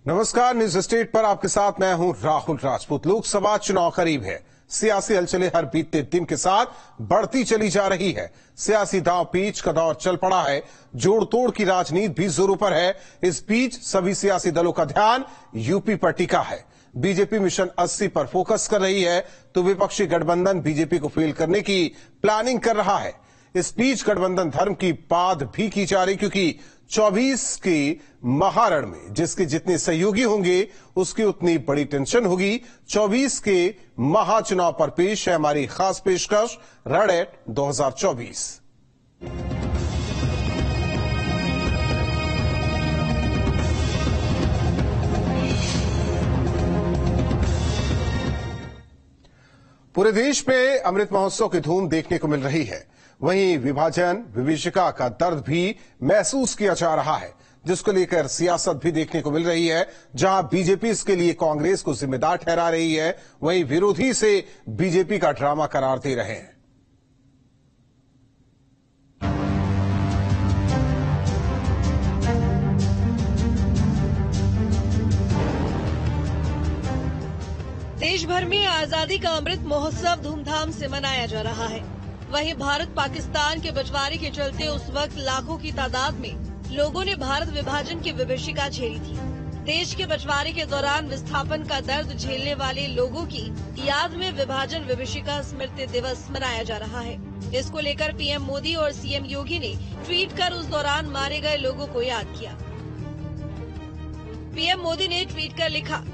नमस्कार, news state पर आपके साथ मैं हूं राहुल राजपूत। लोकसभा चुनाव करीब है। सियासी हलचलें हर बीतते दिन के साथ बढ़ती चली जा रही है। सियासी दांव पेच का दौर चल पड़ा है। जोड़ तोड़ की राजनीति भी जोरों पर है। इस बीच सभी सियासी दलों का ध्यान यूपी पर टिका है। बीजेपी मिशन 80 पर फोकस कर रही है तो विपक्षी गठबंधन बीजेपी को फेल करने की प्लानिंग कर रहा है। इस बीच गठबंधन धर्म की बात भी की जा रही, क्योंकि 24 के महारण में जिसके जितने सहयोगी होंगे उसकी उतनी बड़ी टेंशन होगी। 24 के महाचुनाव पर पेश है हमारी खास पेशकश रण एट 2024। पूरे देश में अमृत महोत्सव की धूम देखने को मिल रही है। वहीं विभाजन विभीषिका का दर्द भी महसूस किया जा रहा है, जिसको लेकर सियासत भी देखने को मिल रही है। जहां बीजेपी इसके लिए कांग्रेस को जिम्मेदार ठहरा रही है, वहीं विरोधी से बीजेपी का ड्रामा करार दे रहे हैं। देश भर में आजादी का अमृत महोत्सव धूमधाम से मनाया जा रहा है। वहीं भारत पाकिस्तान के बंटवारे के चलते उस वक्त लाखों की तादाद में लोगों ने भारत विभाजन की विभीषिका झेली थी। देश के बंटवारे के दौरान विस्थापन का दर्द झेलने वाले लोगों की याद में विभाजन विभीषिका स्मृति दिवस मनाया जा रहा है। इसको लेकर पीएम मोदी और सीएम योगी ने ट्वीट कर उस दौरान मारे गए लोगों को याद किया। पीएम मोदी ने ट्वीट कर लिखा,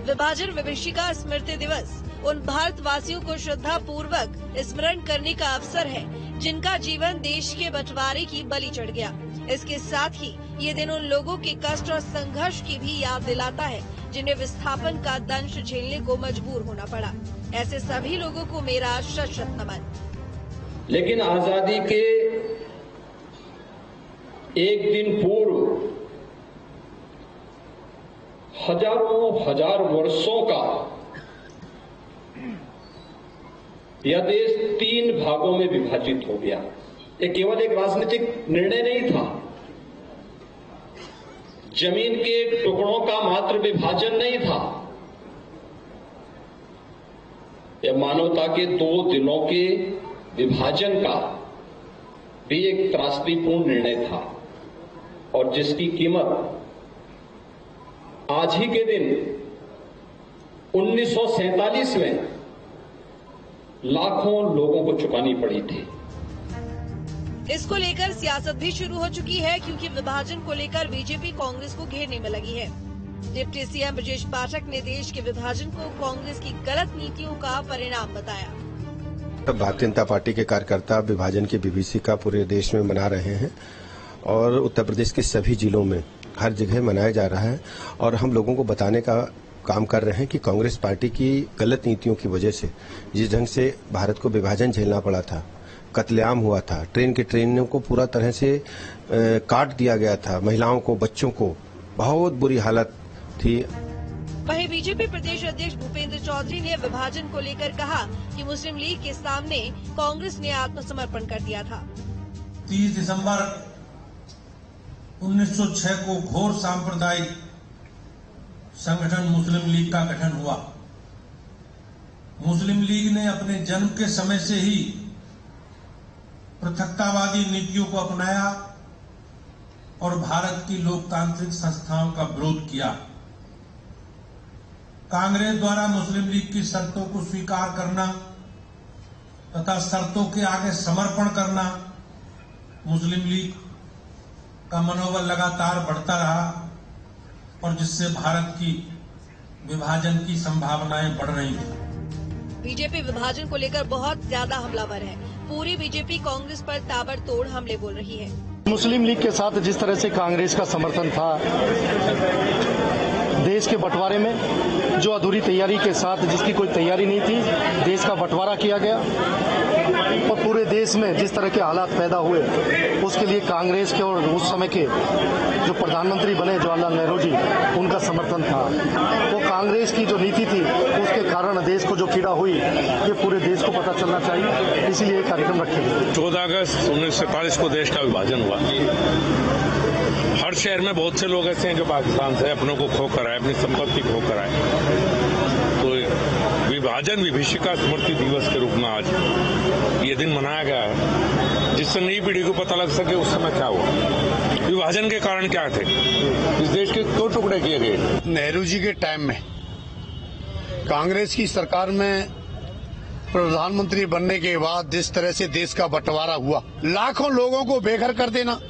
विभाजन विभीषिका स्मृति दिवस उन भारतवासियों को श्रद्धा पूर्वक स्मरण करने का अवसर है जिनका जीवन देश के बंटवारे की बलि चढ़ गया। इसके साथ ही ये दिन उन लोगों के कष्ट और संघर्ष की भी याद दिलाता है जिन्हें विस्थापन का दंश झेलने को मजबूर होना पड़ा। ऐसे सभी लोगों को मेरा शत शत नमन। लेकिन आजादी के एक दिन पूर्व हजारों हजार वर्षों का यह देश 3 भागों में विभाजित हो गया। यह केवल एक राजनीतिक निर्णय नहीं था, जमीन के टुकड़ों का मात्र विभाजन नहीं था, यह मानवता के 2 दिनों के विभाजन का भी एक त्रासदीपूर्ण निर्णय था और जिसकी कीमत आज ही के दिन 1947 में लाखों लोगों को चुकानी पड़ी थी। इसको लेकर सियासत भी शुरू हो चुकी है, क्योंकि विभाजन को लेकर बीजेपी कांग्रेस को घेरने में लगी है। डिप्टी सीएम ब्रजेश पाठक ने देश के विभाजन को कांग्रेस की गलत नीतियों का परिणाम बताया। भारतीय जनता पार्टी के कार्यकर्ता विभाजन की विभीषिका पूरे देश में मना रहे हैं और उत्तर प्रदेश के सभी जिलों में हर जगह मनाया जा रहा है और हम लोगों को बताने का काम कर रहे हैं कि कांग्रेस पार्टी की गलत नीतियों की वजह से जिस ढंग से भारत को विभाजन झेलना पड़ा था, कत्लेआम हुआ था, ट्रेनों को पूरा तरह से काट दिया गया था, महिलाओं को, बच्चों को बहुत बुरी हालत थी। वहीं बीजेपी प्रदेश अध्यक्ष भूपेंद्र चौधरी ने विभाजन को लेकर कहा कि मुस्लिम लीग के सामने कांग्रेस ने आत्मसमर्पण कर दिया था। 30 दिसंबर 1906 को घोर सांप्रदायिक संगठन मुस्लिम लीग का गठन हुआ। मुस्लिम लीग ने अपने जन्म के समय से ही पृथकतावादी नीतियों को अपनाया और भारत की लोकतांत्रिक संस्थाओं का विरोध किया। कांग्रेस द्वारा मुस्लिम लीग की शर्तों को स्वीकार करना तथा शर्तों के आगे समर्पण करना, मुस्लिम लीग का मनोबल लगातार बढ़ता रहा और जिससे भारत की विभाजन की संभावनाएं बढ़ रही थी। बीजेपी विभाजन को लेकर बहुत ज्यादा हमलावर है। पूरी बीजेपी कांग्रेस पर ताबड़तोड़ हमले बोल रही है। मुस्लिम लीग के साथ जिस तरह से कांग्रेस का समर्थन था देश के बंटवारे में, जो अधूरी तैयारी के साथ, जिसकी कोई तैयारी नहीं थी, देश का बंटवारा किया गया और पूरे देश में जिस तरह के हालात पैदा हुए उसके लिए कांग्रेस के और उस समय के जो प्रधानमंत्री बने जवाहरलाल नेहरू जी, उनका समर्थन था। वो कांग्रेस की जो नीति थी उसके कारण देश को जो पीड़ा हुई ये पूरे देश को पता चलना चाहिए, इसीलिए कार्यक्रम रखे गए। 14 अगस्त 1947 को देश का विभाजन हुआ। हर शहर में बहुत से लोग ऐसे हैं जो पाकिस्तान से अपनों को खो कर आए, अपनी संपत्ति खो कर आए। तो विभाजन विभीषिका स्मृति दिवस के रूप में आज ये दिन मनाया गया है, जिससे नई पीढ़ी को पता लग सके उस समय क्या हुआ, विभाजन के कारण क्या थे, इस देश के क्यों टुकड़े किए गए। नेहरू जी के टाइम में कांग्रेस की सरकार में प्रधानमंत्री बनने के बाद जिस तरह से देश का बंटवारा हुआ, लाखों लोगों को बेघर कर देना,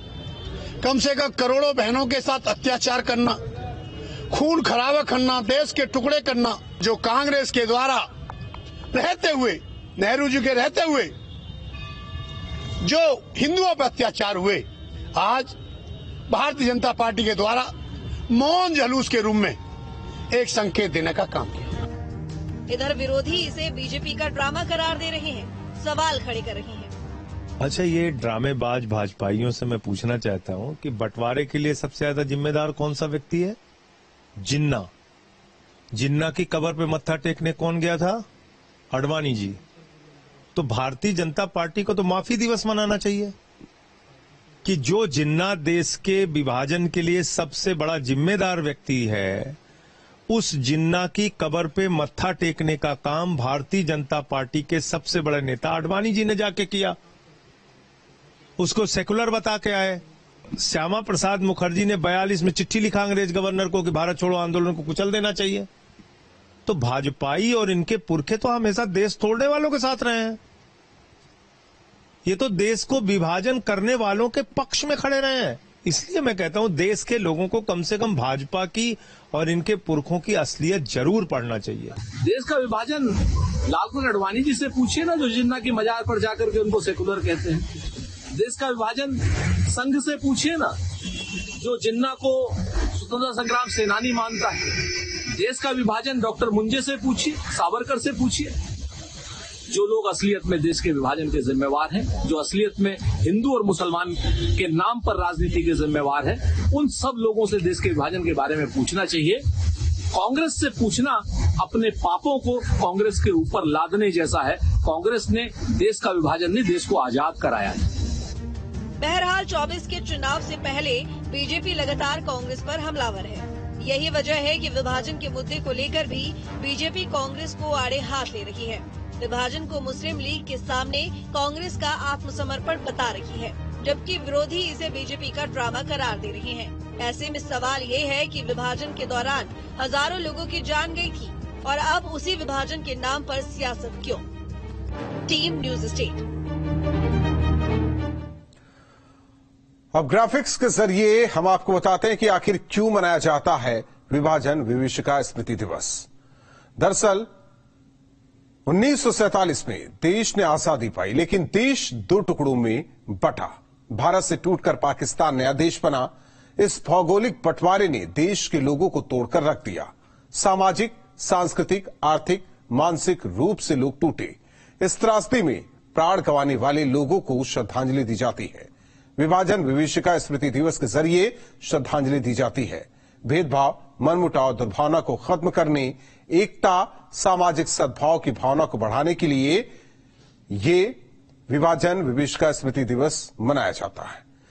कम से कम करोड़ों बहनों के साथ अत्याचार करना, खून खराबा करना, देश के टुकड़े करना, जो कांग्रेस के द्वारा रहते हुए, नेहरू जी के रहते हुए जो हिंदुओं पर अत्याचार हुए, आज भारतीय जनता पार्टी के द्वारा मौन जुलूस के रूप में एक संकेत देने का काम किया। इधर विरोधी इसे बीजेपी का ड्रामा करार दे रहे हैं, सवाल खड़े कर रहे हैं। अच्छा, ये ड्रामेबाज भाजपाइयों से मैं पूछना चाहता हूं कि बंटवारे के लिए सबसे ज्यादा जिम्मेदार कौन सा व्यक्ति है? जिन्ना। जिन्ना की कब्र पे मत्था टेकने कौन गया था? अडवाणी जी। तो भारतीय जनता पार्टी को तो माफी दिवस मनाना चाहिए कि जो जिन्ना देश के विभाजन के लिए सबसे बड़ा जिम्मेदार व्यक्ति है, उस जिन्ना की कब्र पे मत्था टेकने का काम भारतीय जनता पार्टी के सबसे बड़े नेता आडवाणी जी ने जाके किया। उसको सेकुलर बता के आए। श्यामा प्रसाद मुखर्जी ने 42 में चिट्ठी लिखा अंग्रेज गवर्नर को कि भारत छोड़ो आंदोलन को कुचल देना चाहिए। तो भाजपाई और इनके पुरखे तो हमेशा देश तोड़ने वालों के साथ रहे हैं। ये तो देश को विभाजन करने वालों के पक्ष में खड़े रहे हैं। इसलिए मैं कहता हूं देश के लोगों को कम से कम भाजपा की और इनके पुरखों की असलियत जरूर पढ़ना चाहिए। देश का विभाजन लालकृष्ण अडवाणी जी से पूछिए ना, जो जिन्ना की मजार पर जाकर के उनको सेकुलर कहते हैं। देश का विभाजन संघ से पूछिए ना, जो जिन्ना को स्वतंत्रता संग्राम सेनानी मानता है। देश का विभाजन डॉक्टर मुंजे से पूछिए, सावरकर से पूछिए। जो लोग असलियत में देश के विभाजन के जिम्मेवार हैं, जो असलियत में हिंदू और मुसलमान के नाम पर राजनीति के जिम्मेवार हैं, उन सब लोगों से देश के विभाजन के बारे में पूछना चाहिए। कांग्रेस से पूछना अपने पापों को कांग्रेस के ऊपर लादने जैसा है। कांग्रेस ने देश का विभाजन नहीं, देश को आजाद कराया है। बहरहाल 24 के चुनाव से पहले बीजेपी लगातार कांग्रेस पर हमलावर है। यही वजह है कि विभाजन के मुद्दे को लेकर भी बीजेपी कांग्रेस को आड़े हाथ ले रही है। विभाजन को मुस्लिम लीग के सामने कांग्रेस का आत्मसमर्पण बता रही है, जबकि विरोधी इसे बीजेपी का ड्रामा करार दे रहे हैं। ऐसे में सवाल ये है कि विभाजन के दौरान हजारों लोगों की जान गई थी और अब उसी विभाजन के नाम पर सियासत क्यों? Team news state. अब ग्राफिक्स के जरिए हम आपको बताते हैं कि आखिर क्यों मनाया जाता है विभाजन विभीषिका स्मृति दिवस। दरअसल 1947 में देश ने आजादी पाई, लेकिन देश दो टुकड़ों में बटा। भारत से टूटकर पाकिस्तान नया देश बना। इस भौगोलिक बंटवारे ने देश के लोगों को तोड़कर रख दिया। सामाजिक, सांस्कृतिक, आर्थिक, मानसिक रूप से लोग टूटे। इस त्रासदी में प्राण गंवाने वाले लोगों को श्रद्धांजलि दी जाती है। विभाजन विभीषिका स्मृति दिवस के जरिए श्रद्धांजलि दी जाती है। भेदभाव, मनमुटाव, दुर्भावना को खत्म करने, एकता, सामाजिक सद्भाव की भावना को बढ़ाने के लिए ये विभाजन विभीषिका स्मृति दिवस मनाया जाता है।